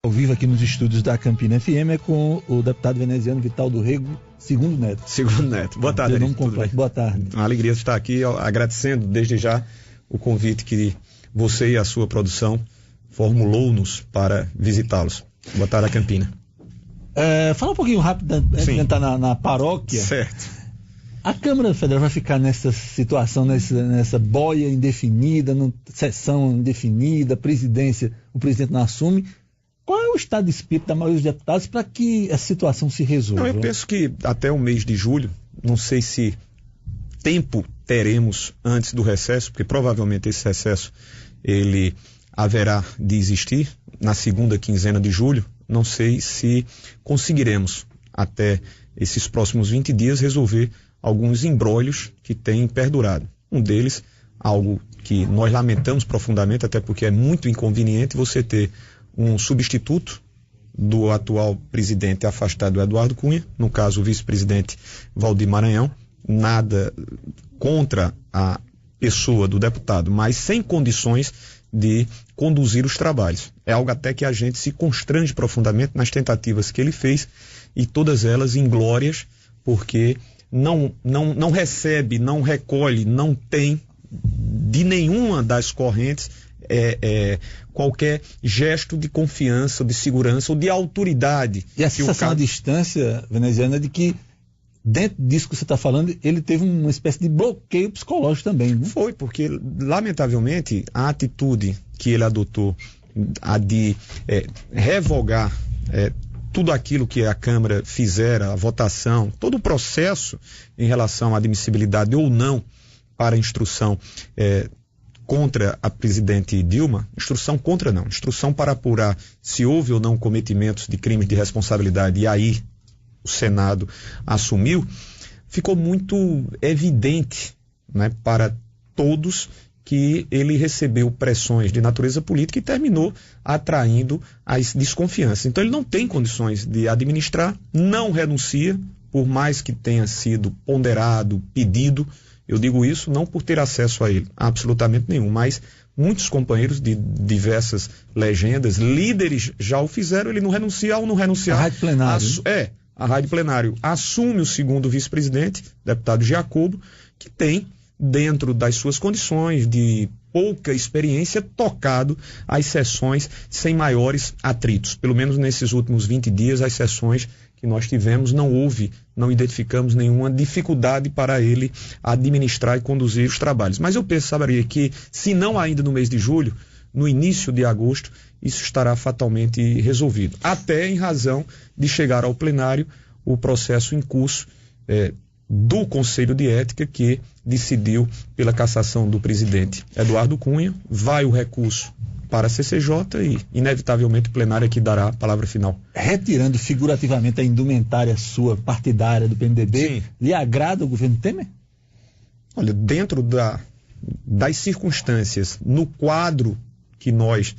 Ao vivo aqui nos estúdios da Campina FM é com o deputado veneziano Vital do Rego, segundo neto. Segundo neto. Boa tarde, Ari, tudo bem? Boa tarde. Uma alegria estar aqui, agradecendo desde já o convite que você e a sua produção formulou-nos para visitá-los. Boa tarde, Campina. Fala um pouquinho rápido, antes de entrar na paróquia. Certo. A Câmara Federal vai ficar nessa situação, nessa boia indefinida, sessão indefinida, presidência, o presidente não assume. Qual é o estado de espírito da maioria dos deputados para que a situação se resolva? Eu penso que até o mês de julho, não sei se tempo teremos antes do recesso, porque provavelmente esse recesso ele haverá de existir na segunda quinzena de julho. Não sei se conseguiremos até esses próximos 20 dias resolver alguns embrólios que têm perdurado. Um deles, algo que nós lamentamos profundamente, até porque é muito inconveniente você ter um substituto do atual presidente afastado, Eduardo Cunha, no caso o vice-presidente Valdir Maranhão, nada contra a pessoa do deputado, mas sem condições de conduzir os trabalhos. É algo até que a gente se constrange profundamente nas tentativas que ele fez, e todas elas inglórias, porque não recebe, não recolhe, não tem de nenhuma das correntes qualquer gesto de confiança, de segurança ou de autoridade. E a sensação à distância veneziana é de que, dentro disso que você está falando, ele teve uma espécie de bloqueio psicológico também, né? Foi, porque, lamentavelmente, a atitude que ele adotou, a de revogar tudo aquilo que a Câmara fizera, a votação, todo o processo em relação à admissibilidade ou não para instrução contra a presidente Dilma, instrução para apurar se houve ou não cometimentos de crimes de responsabilidade, e aí o Senado assumiu, ficou muito evidente, né, para todos que ele recebeu pressões de natureza política e terminou atraindo as desconfianças. Então ele não tem condições de administrar, não renuncia, por mais que tenha sido ponderado, pedido. Eu digo isso não por ter acesso a ele, absolutamente nenhum, mas muitos companheiros de diversas legendas, líderes já o fizeram, ele não renuncia. Ao não renunciar... A rádio plenário. A rádio plenário assume o segundo vice-presidente, deputado Giacobo, que tem, dentro das suas condições de pouca experiência, tocado as sessões sem maiores atritos. Pelo menos nesses últimos 20 dias, as sessões que nós tivemos, não identificamos nenhuma dificuldade para ele administrar e conduzir os trabalhos. Mas eu penso, saberia, que se não ainda no mês de julho, no início de agosto, isso estará fatalmente resolvido. Até em razão de chegar ao plenário o processo em curso do Conselho de Ética, que decidiu pela cassação do presidente Eduardo Cunha. Vai o recurso para a CCJ e, inevitavelmente, o plenário é que dará a palavra final. Retirando figurativamente a indumentária sua partidária do PMDB, sim, lhe agrada o governo Temer? Olha, dentro das circunstâncias, no quadro que nós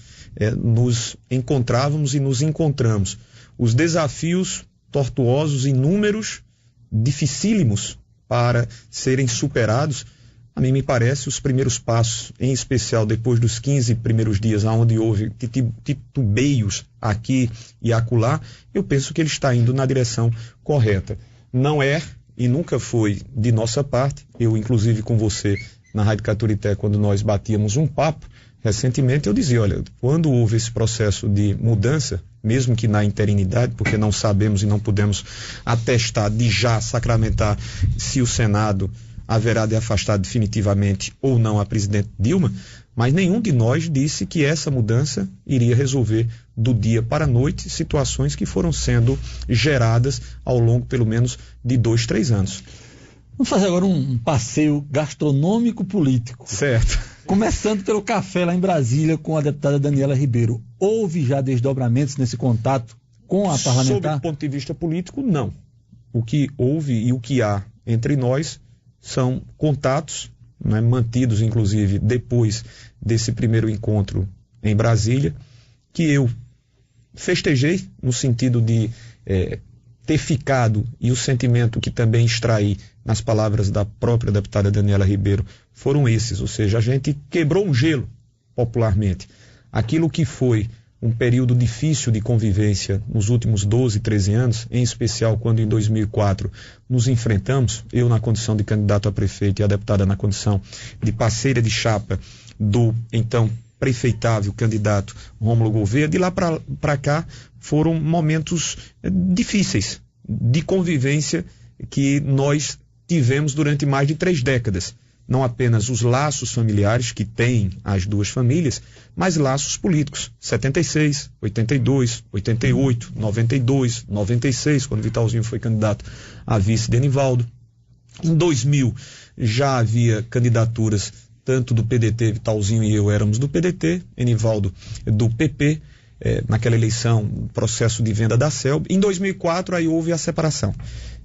nos encontrávamos e nos encontramos, os desafios tortuosos, inúmeros, dificílimos para serem superados, a mim me parece os primeiros passos, em especial depois dos 15 primeiros dias, onde houve titubeios aqui e acolá, eu penso que ele está indo na direção correta. Não é e nunca foi de nossa parte, eu inclusive com você na Rádio Caturité, quando nós batíamos um papo, recentemente eu dizia, olha, quando houve esse processo de mudança, mesmo que na interinidade, porque não sabemos e não podemos atestar de já sacramentar se o Senado haverá de afastar definitivamente ou não a presidente Dilma, mas nenhum de nós disse que essa mudança iria resolver do dia para a noite situações que foram sendo geradas ao longo pelo menos de 2-3 anos. Vamos fazer agora um passeio gastronômico-político. Certo. Começando pelo café lá em Brasília com a deputada Daniela Ribeiro. Houve já desdobramentos nesse contato com a parlamentar? Sob o ponto de vista político, não. O que houve e o que há entre nós são contatos, né, mantidos inclusive depois desse primeiro encontro em Brasília, que eu festejei no sentido de ter ficado, e o sentimento que também extraí nas palavras da própria deputada Daniela Ribeiro foram esses, ou seja, a gente quebrou um gelo popularmente. Aquilo que foi um período difícil de convivência nos últimos 12, 13 anos, em especial quando em 2004 nos enfrentamos, eu na condição de candidato a prefeito e a deputada na condição de parceira de chapa do então prefeitável candidato Rômulo Gouveia. De lá para cá foram momentos difíceis de convivência que nós tivemos durante mais de 3 décadas. Não apenas os laços familiares que têm as duas famílias, mas laços políticos. 76, 82, 88, 92, 96, quando Vitalzinho foi candidato a vice de Enivaldo. Em 2000 já havia candidaturas tanto do PDT, Vitalzinho e eu éramos do PDT, Enivaldo do PP, naquela eleição, processo de venda da Selb. Em 2004 aí houve a separação.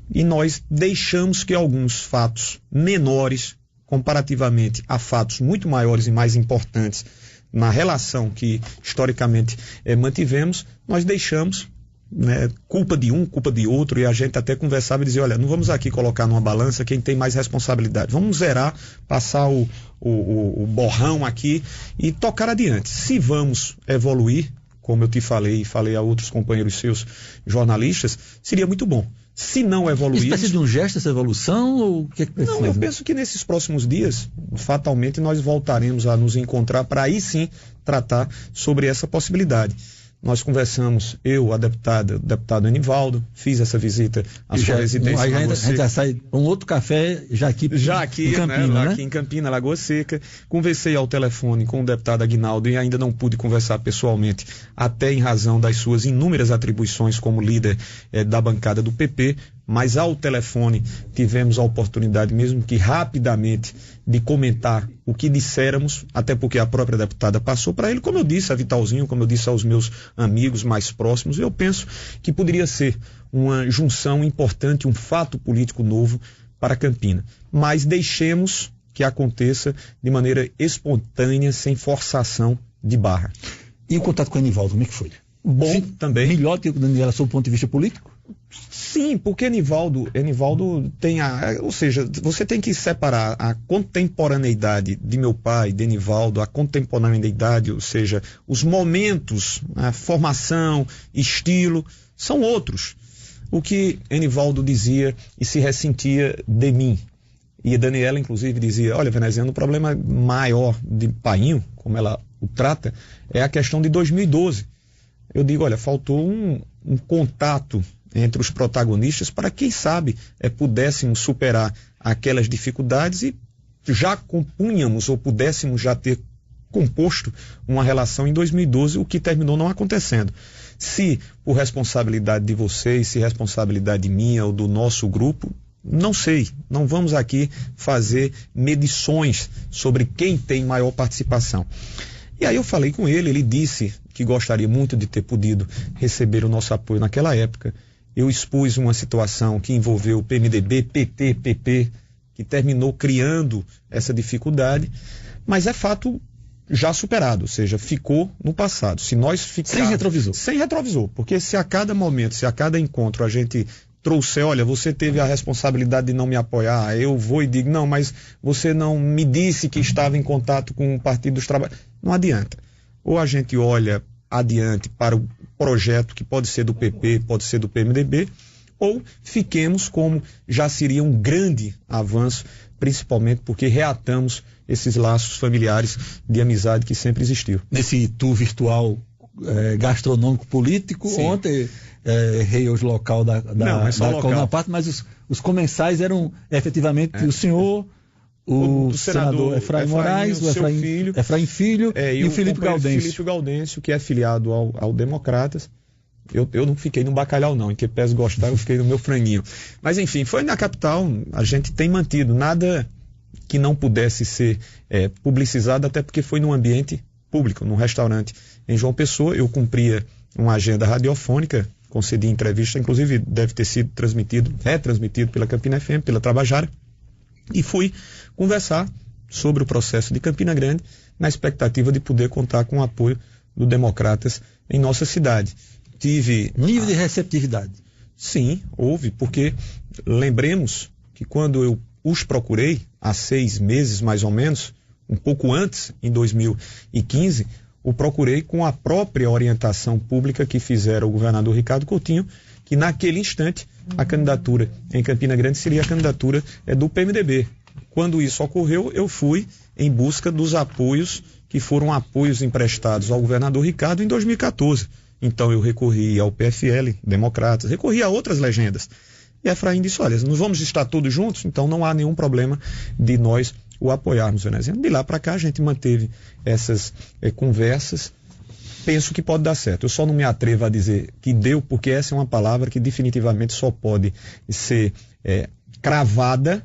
E nós deixamos que alguns fatos menores, comparativamente a fatos muito maiores e mais importantes na relação que historicamente mantivemos, nós deixamos, né, culpa de um, culpa de outro, e a gente até conversava e dizia, olha, não vamos aqui colocar numa balança quem tem mais responsabilidade, vamos zerar, passar o borrão aqui e tocar adiante. Se vamos evoluir, como eu te falei e falei a outros companheiros seus jornalistas, seria muito bom. Se não evoluir... Isso precisa de um gesto, essa evolução? Ou o que é que precisa? Não, eu penso que nesses próximos dias, fatalmente, nós voltaremos a nos encontrar para aí sim tratar sobre essa possibilidade. Nós conversamos, eu, a deputada, o deputado Enivaldo, fiz essa visita à sua residência. A gente já sai para um outro café já aqui em Campina, né? Aqui em Campina, Lagoa Seca. Conversei ao telefone com o deputado Aguinaldo e ainda não pude conversar pessoalmente, até em razão das suas inúmeras atribuições como líder da bancada do PP, mas ao telefone tivemos a oportunidade, mesmo que rapidamente, de comentar o que disséramos, até porque a própria deputada passou para ele, como eu disse a Vitalzinho, como eu disse aos meus amigos mais próximos. Eu penso que poderia ser uma junção importante, um fato político novo para Campina. Mas deixemos que aconteça de maneira espontânea, sem forçação de barra. E o contato com o Enivaldo, como é que foi? Bom, Sim, também. Melhor que o Daniela, sob o ponto de vista político? Sim, porque Enivaldo tem ou seja, você tem que separar a contemporaneidade de meu pai, de Enivaldo, a contemporaneidade, ou seja, os momentos, a formação, estilo, são outros. O que Enivaldo dizia e se ressentia de mim. E a Daniela, inclusive, dizia, olha, veneziano, o problema maior de Painho, como ela o trata, é a questão de 2012. Eu digo, olha, faltou um contato entre os protagonistas para, quem sabe, pudéssemos superar aquelas dificuldades e já compunhamos ou pudéssemos já ter composto uma relação em 2012, o que terminou não acontecendo. Se por responsabilidade de vocês, se responsabilidade minha ou do nosso grupo, não sei, não vamos aqui fazer medições sobre quem tem maior participação. E aí eu falei com ele, ele disse que gostaria muito de ter podido receber o nosso apoio naquela época. Eu expus uma situação que envolveu PMDB, PT, PP, que terminou criando essa dificuldade, mas é fato já superado, ou seja, ficou no passado. Se nós ficarmos... Sem retrovisor, porque se a cada momento, se a cada encontro a gente trouxer, olha, você teve a responsabilidade de não me apoiar, eu vou e digo, não, mas você não me disse que estava em contato com o Partido dos Trabalhadores. Não adianta. Ou a gente olha adiante para o projeto que pode ser do PP, pode ser do PMDB, ou fiquemos como já seria um grande avanço, principalmente porque reatamos esses laços familiares de amizade que sempre existiu. Nesse tour virtual gastronômico político, sim. Ontem errei hoje local da local. Parte, mas os comensais eram efetivamente o senhor, o senador Efraim Moraes, o Efraim Filho e o Felipe Gaudêncio. Felipe Gaudêncio, que é afiliado ao Democratas. Eu não fiquei no bacalhau não, em que pese gostar, eu fiquei no meu franguinho. Mas enfim, foi na capital, a gente tem mantido nada que não pudesse ser publicizado, até porque foi num ambiente público, num restaurante em João Pessoa. Eu cumpria uma agenda radiofônica, concedi entrevista, inclusive deve ter sido retransmitido pela Campina FM, pela Tabajara, e fui conversar sobre o processo de Campina Grande, na expectativa de poder contar com o apoio do Democratas em nossa cidade. Nível de receptividade? Sim, houve, porque lembremos que quando eu os procurei, há 6 meses mais ou menos, um pouco antes, em 2015, o procurei com a própria orientação pública que fizeram o governador Ricardo Coutinho, que naquele instante a candidatura em Campina Grande seria a candidatura do PMDB. Quando isso ocorreu, eu fui em busca dos apoios que foram apoios emprestados ao governador Ricardo em 2014. Então eu recorri ao PFL, Democratas, recorri a outras legendas. E Efraim disse, olha, nós vamos estar todos juntos, então não há nenhum problema de nós o apoiarmos, veneziano. De lá para cá a gente manteve essas conversas. Penso que pode dar certo. Eu só não me atrevo a dizer que deu, porque essa é uma palavra que definitivamente só pode ser cravada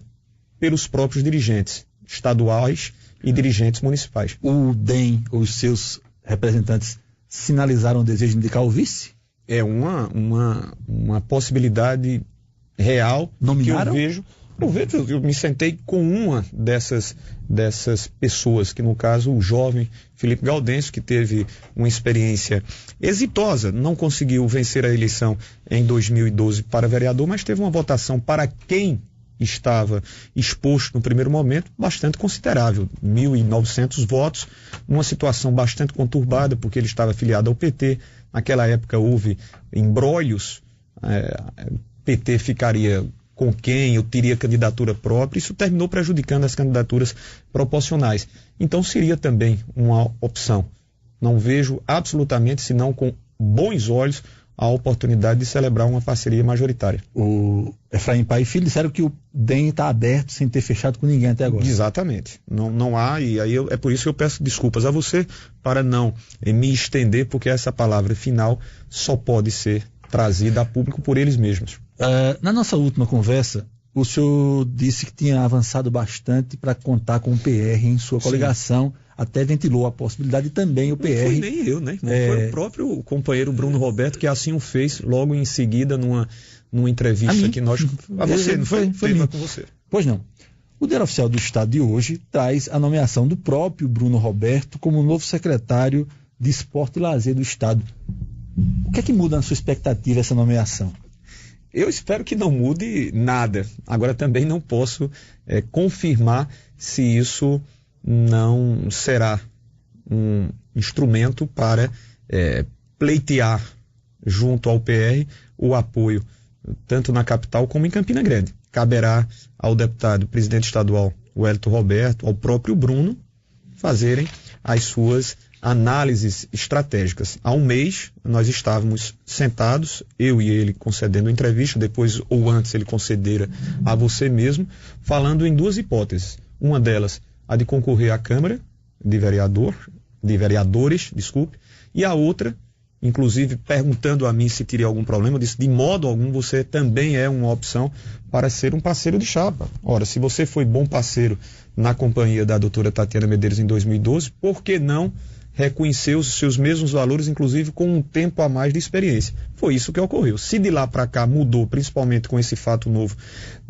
pelos próprios dirigentes estaduais e dirigentes municipais. O DEM, os seus representantes, sinalizaram o desejo de indicar o vice? É uma possibilidade real. Nominaram? Que eu me sentei com uma dessas pessoas, que no caso o jovem Felipe Gaudêncio, que teve uma experiência exitosa, não conseguiu vencer a eleição em 2012 para vereador, mas teve uma votação para quem estava exposto no primeiro momento bastante considerável, 1.900 votos, numa situação bastante conturbada, porque ele estava afiliado ao PT. Naquela época houve embrólios, PT ficaria com quem, eu teria candidatura própria, isso terminou prejudicando as candidaturas proporcionais. Então seria também uma opção. Não vejo absolutamente, senão com bons olhos, a oportunidade de celebrar uma parceria majoritária. O Efraim Pai e Filho disseram que o DEM está aberto sem ter fechado com ninguém até agora. Exatamente. Não há, e aí é por isso que eu peço desculpas a você, para não me estender, porque essa palavra final só pode ser trazida a público por eles mesmos. Na nossa última conversa, o senhor disse que tinha avançado bastante para contar com o PR em sua coligação. Sim. Até ventilou a possibilidade também o PR. Não fui nem eu, né? Foi o próprio companheiro Bruno Roberto que assim o fez logo em seguida numa entrevista que nós... A você, não foi com você. Pois não. O Diário Oficial do Estado de hoje traz a nomeação do próprio Bruno Roberto como novo secretário de Esporte e Lazer do Estado. O que é que muda na sua expectativa essa nomeação? Eu espero que não mude nada. Agora também não posso confirmar se isso não será um instrumento para pleitear junto ao PR o apoio tanto na capital como em Campina Grande. Caberá ao deputado presidente estadual Wellington Roberto, ao próprio Bruno, fazerem as suas análises estratégicas. Há um mês nós estávamos sentados, eu e ele concedendo entrevista, depois ou antes ele concedera a você mesmo, falando em duas hipóteses. Uma delas, a de concorrer à Câmara de Vereadores, e a outra, inclusive perguntando a mim se teria algum problema, eu disse, de modo algum você também é uma opção para ser um parceiro de chapa. Ora, se você foi bom parceiro na companhia da doutora Tatiana Medeiros em 2012, por que não reconhecer os seus mesmos valores, inclusive com um tempo a mais de experiência? Foi isso que ocorreu. Se de lá para cá mudou, principalmente com esse fato novo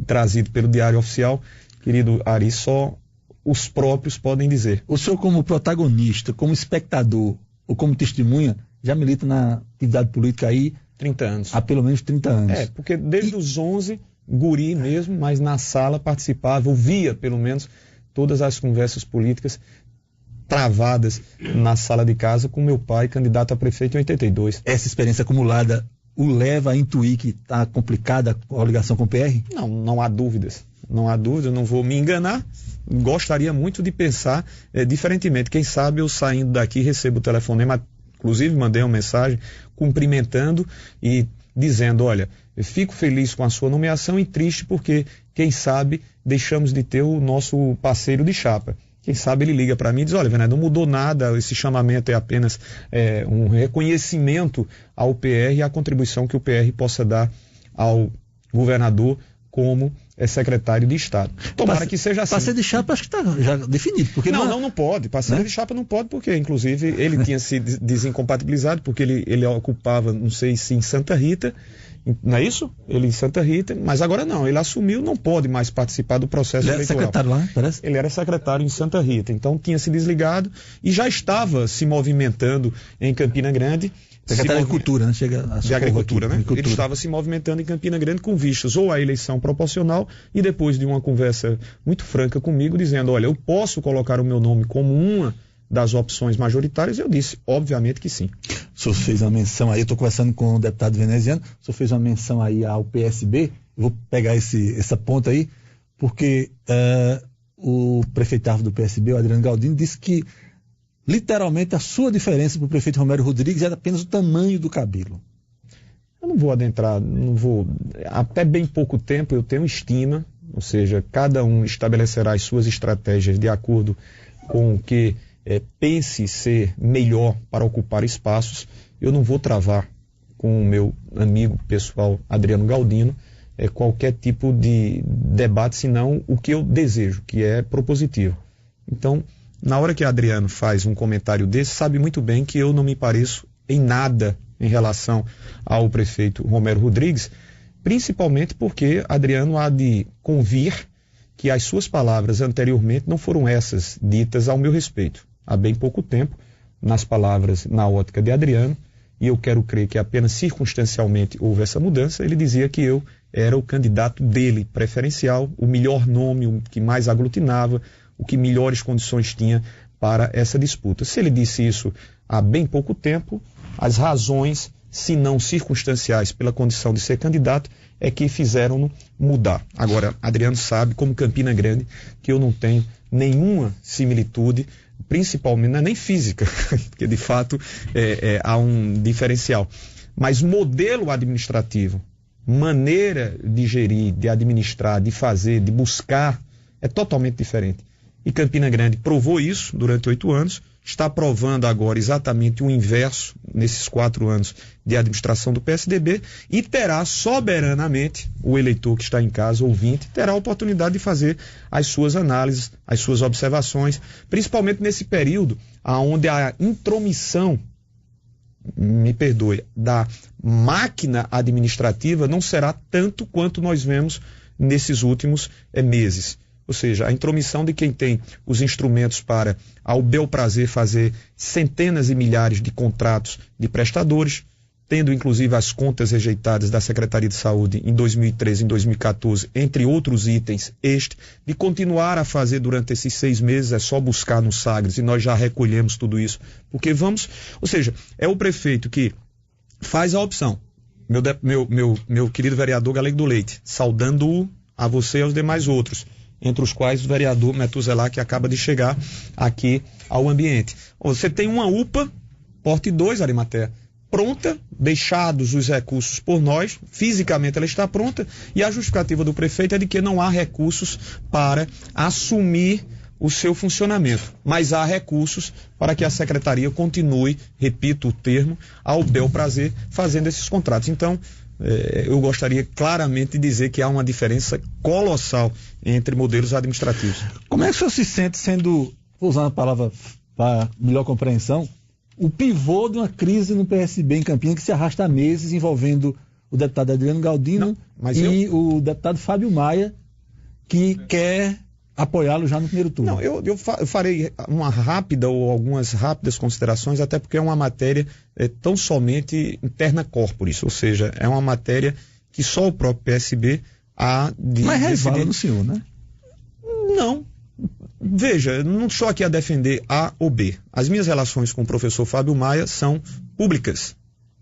trazido pelo Diário Oficial, querido Ari, só os próprios podem dizer. O senhor, como protagonista, como espectador ou como testemunha, já milita na atividade política aí 30 anos. Há pelo menos 30 anos. Porque desde os 11, guri mesmo, mas na sala participava, ouvia pelo menos todas as conversas políticas travadas na sala de casa com meu pai, candidato a prefeito em 82. Essa experiência acumulada o leva a intuir que está complicada a ligação com o PR? Não há dúvidas. Não há dúvida, não vou me enganar. Gostaria muito de pensar diferentemente. Quem sabe eu saindo daqui recebo o telefonema, inclusive mandei uma mensagem cumprimentando e dizendo, olha, eu fico feliz com a sua nomeação e triste porque, quem sabe, deixamos de ter o nosso parceiro de chapa. Quem sabe ele liga para mim e diz, olha, Venado, não mudou nada, esse chamamento é apenas um reconhecimento ao PR e à contribuição que o PR possa dar ao governador como secretário de Estado. Tomara que seja assim. Parceiro de chapa acho que está já definido. Porque não pode. Parceiro de chapa não pode, porque inclusive ele tinha se desincompatibilizado, porque ele ocupava, não sei se em Santa Rita, não é isso? Ele em Santa Rita, mas agora não, ele assumiu, não pode mais participar do processo eleitoral. Ele era secretário lá, parece? Ele era secretário em Santa Rita, então tinha se desligado e já estava se movimentando em Campina Grande. Secretário de Agricultura, né? De Agricultura, né? Ele estava se movimentando em Campina Grande com vistas ou à eleição proporcional e depois de uma conversa muito franca comigo, dizendo, olha, eu posso colocar o meu nome como uma das opções majoritárias? Eu disse, obviamente que sim. O senhor fez uma menção aí, eu estou conversando com o deputado veneziano, o senhor fez uma menção aí ao PSB, eu vou pegar essa ponta aí, porque o prefeito do PSB, o Adriano Galdino, disse que literalmente a sua diferença para o prefeito Romero Rodrigues era apenas o tamanho do cabelo. Eu não vou adentrar, até bem pouco tempo eu tenho estima, ou seja, cada um estabelecerá as suas estratégias de acordo com o que pense ser melhor para ocupar espaços. Eu não vou travar com o meu amigo pessoal Adriano Galdino qualquer tipo de debate, senão o que eu desejo, que é propositivo. Então, na hora que Adriano faz um comentário desse, sabe muito bem que eu não me pareço em nada em relação ao prefeito Romero Rodrigues, principalmente porque Adriano há de convir que as suas palavras anteriormente não foram essas ditas ao meu respeito. Há bem pouco tempo, nas palavras, na ótica de Adriano, e eu quero crer que apenas circunstancialmente houve essa mudança, ele dizia que eu era o candidato dele, preferencial, o melhor nome, o que mais aglutinava, o que melhores condições tinha para essa disputa. Se ele disse isso há bem pouco tempo, as razões, se não circunstanciais pela condição de ser candidato, é que fizeram-no mudar. Agora, Adriano sabe, como Campina Grande, que eu não tenho nenhuma similitude, principalmente, não é nem física, porque de fato há um diferencial, mas modelo administrativo, maneira de gerir, de administrar, de fazer, de buscar, é totalmente diferente. E Campina Grande provou isso durante 8 anos, está provando agora exatamente o inverso nesses 4 anos de administração do PSDB e terá soberanamente, o eleitor que está em casa, ouvinte, terá a oportunidade de fazer as suas análises, as suas observações, principalmente nesse período onde a intromissão, me perdoe, da máquina administrativa não será tanto quanto nós vemos nesses últimos meses. Ou seja, a intromissão de quem tem os instrumentos para, ao bel prazer, fazer centenas e milhares de contratos de prestadores, tendo inclusive as contas rejeitadas da Secretaria de Saúde em 2013 e 2014, entre outros itens, de continuar a fazer durante esses 6 meses, é só buscar no Sagres, e nós já recolhemos tudo isso, porque ou seja, é o prefeito que faz a opção, meu querido vereador Galego do Leite, saudando-o a você e aos demais outros, entre os quais o vereador Metuzela, que acaba de chegar aqui ao ambiente. Você tem uma UPA, Porte 2, Arimatea, pronta, deixados os recursos por nós, fisicamente ela está pronta, e a justificativa do prefeito é de que não há recursos para assumir o seu funcionamento, mas há recursos para que a secretaria continue, repito o termo, ao bel prazer, fazendo esses contratos. Então, eu gostaria claramente de dizer que há uma diferença colossal entre modelos administrativos. Como é que o senhor se sente sendo, vou usar a palavra para melhor compreensão, o pivô de uma crise no PSB em Campinas que se arrasta há meses, envolvendo o deputado Adriano Galdino o deputado Fábio Maia, que quer apoiá-lo já no primeiro turno? Não, eu farei uma rápida ou algumas rápidas considerações, até porque é uma matéria tão somente interna corporis, ou seja, é uma matéria que só o próprio PSB há de... Mas resvala no senhor, né? Não. Veja, não estou aqui a defender A ou B. As minhas relações com o professor Fábio Maia são públicas.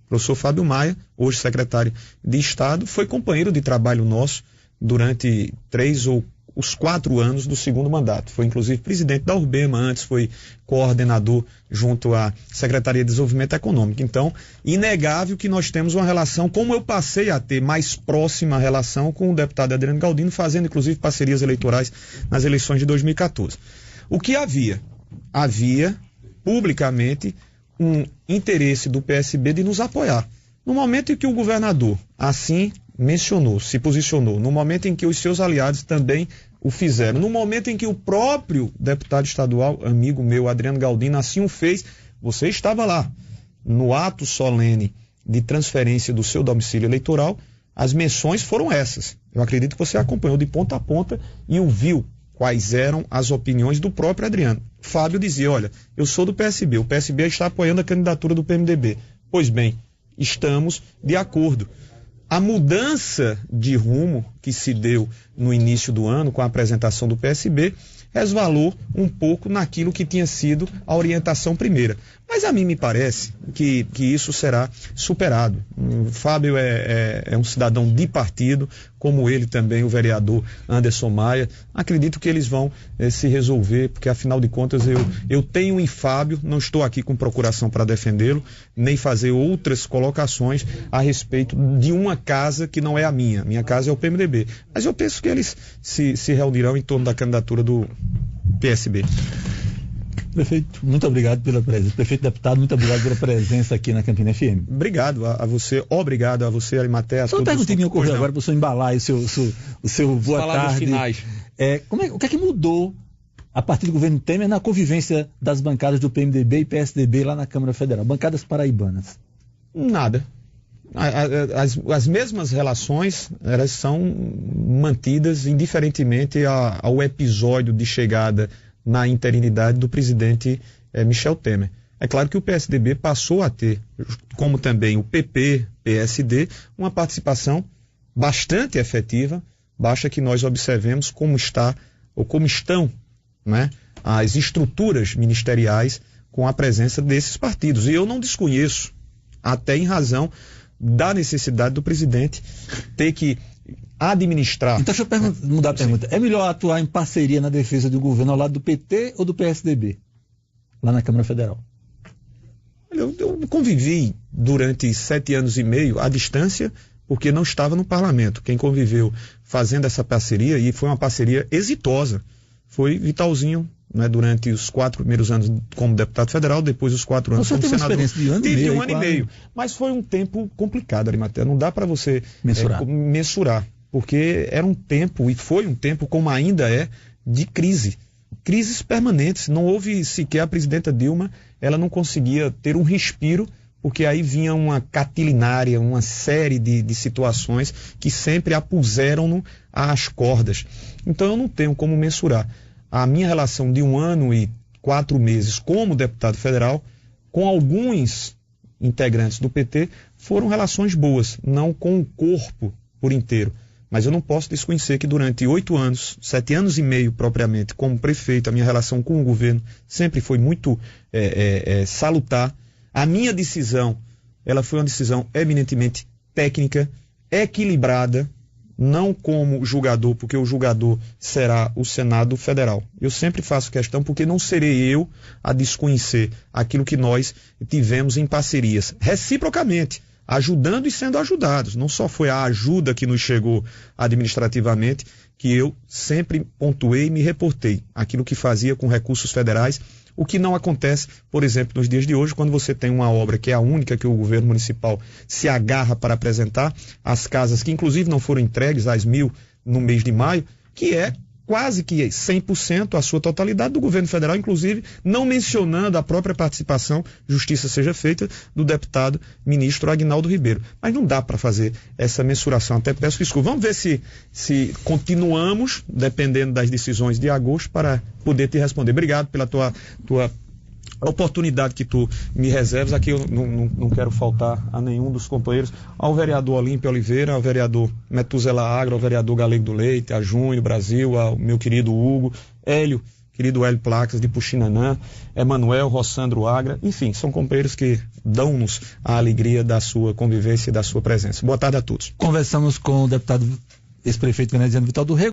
O professor Fábio Maia, hoje secretário de Estado, foi companheiro de trabalho nosso durante 3 ou os 4 anos do segundo mandato. Foi inclusive presidente da Urbema, antes foi coordenador junto à Secretaria de Desenvolvimento Econômico. Então, inegável que nós temos uma relação, como eu passei a ter mais próxima relação com o deputado Adriano Galdino, fazendo inclusive parcerias eleitorais nas eleições de 2014. O que havia? Havia publicamente um interesse do PSB de nos apoiar. No momento em que o governador assim mencionou, se posicionou, no momento em que os seus aliados também o fizeram, no momento em que o próprio deputado estadual, amigo meu, Adriano Galdino, assim o fez, você estava lá, no ato solene de transferência do seu domicílio eleitoral, as menções foram essas. Eu acredito que você acompanhou de ponta a ponta e ouviu quais eram as opiniões do próprio Adriano. Fábio dizia, olha, eu sou do PSB, o PSB está apoiando a candidatura do PMDB. Pois bem, estamos de acordo. a mudança de rumo que se deu no início do ano com a apresentação do PSB resvalou um pouco naquilo que tinha sido a orientação primeira. Mas a mim me parece que isso será superado. O Fábio é um cidadão de partido, como ele também, o vereador Anderson Maia. Acredito que eles vão se resolver, porque afinal de contas eu tenho em Fábio, não estou aqui com procuração para defendê-lo, nem fazer outras colocações a respeito de uma casa que não é a minha. Minha casa é o PMDB. Mas eu penso que eles se reunirão em torno da candidatura do PSB. Prefeito, muito obrigado pela presença. Prefeito deputado, muito obrigado pela presença aqui na Campina FM. Obrigado a você, obrigado a você, Arimaté, a todos. Só pergunta que me ocorreu agora para o senhor embalar o seu boa tarde. Finais. O que é que mudou a partir do governo Temer na convivência das bancadas do PMDB e PSDB lá na Câmara Federal, bancadas paraibanas? Nada. As mesmas relações, elas são mantidas indiferentemente ao episódio de chegada na interinidade do presidente Michel Temer. É claro que o PSDB passou a ter, como também o PP, PSD, uma participação bastante efetiva, basta que nós observemos como estão, né, as estruturas ministeriais com a presença desses partidos. E eu não desconheço, até em razão da necessidade do presidente ter que administrar. Então deixa eu mudar a pergunta. É melhor atuar em parceria na defesa do governo ao lado do PT ou do PSDB? Lá na Câmara Federal. Eu convivi durante 7 anos e meio à distância, porque não estava no parlamento. Quem conviveu fazendo essa parceria, e foi uma parceria exitosa, foi Vitalzinho, né, durante os 4 primeiros anos como deputado federal, depois os 4 anos como senador. De um ano e meio. Mas foi um tempo complicado, Arimatea. Não dá para você mensurar, porque era um tempo, e foi um tempo, como ainda é, de crises permanentes. Não houve sequer a presidenta Dilma, ela não conseguia ter um respiro, porque aí vinha uma catilinária, uma série de situações que sempre a puseram às cordas. Então eu não tenho como mensurar. A minha relação de 1 ano e 4 meses como deputado federal, com alguns integrantes do PT, foram relações boas, não com o corpo por inteiro. Mas eu não posso desconhecer que durante 8 anos, 7 anos e meio propriamente, como prefeito, a minha relação com o governo sempre foi muito salutar. A minha decisão, ela foi uma decisão eminentemente técnica, equilibrada, não como julgador, porque o julgador será o Senado Federal. Eu sempre faço questão, porque não serei eu a desconhecer aquilo que nós tivemos em parcerias, reciprocamente, ajudando e sendo ajudados. Não só foi a ajuda que nos chegou administrativamente, que eu sempre pontuei e me reportei aquilo que fazia com recursos federais, o que não acontece, por exemplo, nos dias de hoje, quando você tem uma obra que é a única que o governo municipal se agarra para apresentar, as casas que inclusive não foram entregues, as 1.000 no mês de maio, que é quase que 100% a sua totalidade do governo federal, inclusive não mencionando a própria participação, justiça seja feita, do deputado ministro Aguinaldo Ribeiro. Mas não dá para fazer essa mensuração, até peço desculpa. Vamos ver se continuamos, dependendo das decisões de agosto, para poder te responder. Obrigado pela tua oportunidade que tu me reservas. Aqui eu não quero faltar a nenhum dos companheiros, ao vereador Olímpio Oliveira, ao vereador Metuzela Agro, ao vereador Galego do Leite, a Júnior Brasil, ao meu querido Hugo, querido Hélio Placas de Puxinanã, Emanuel, Rossandro Agra, enfim, são companheiros que dão-nos a alegria da sua convivência e da sua presença. Boa tarde a todos. Conversamos com o deputado ex-prefeito veneziano Vital do Rego.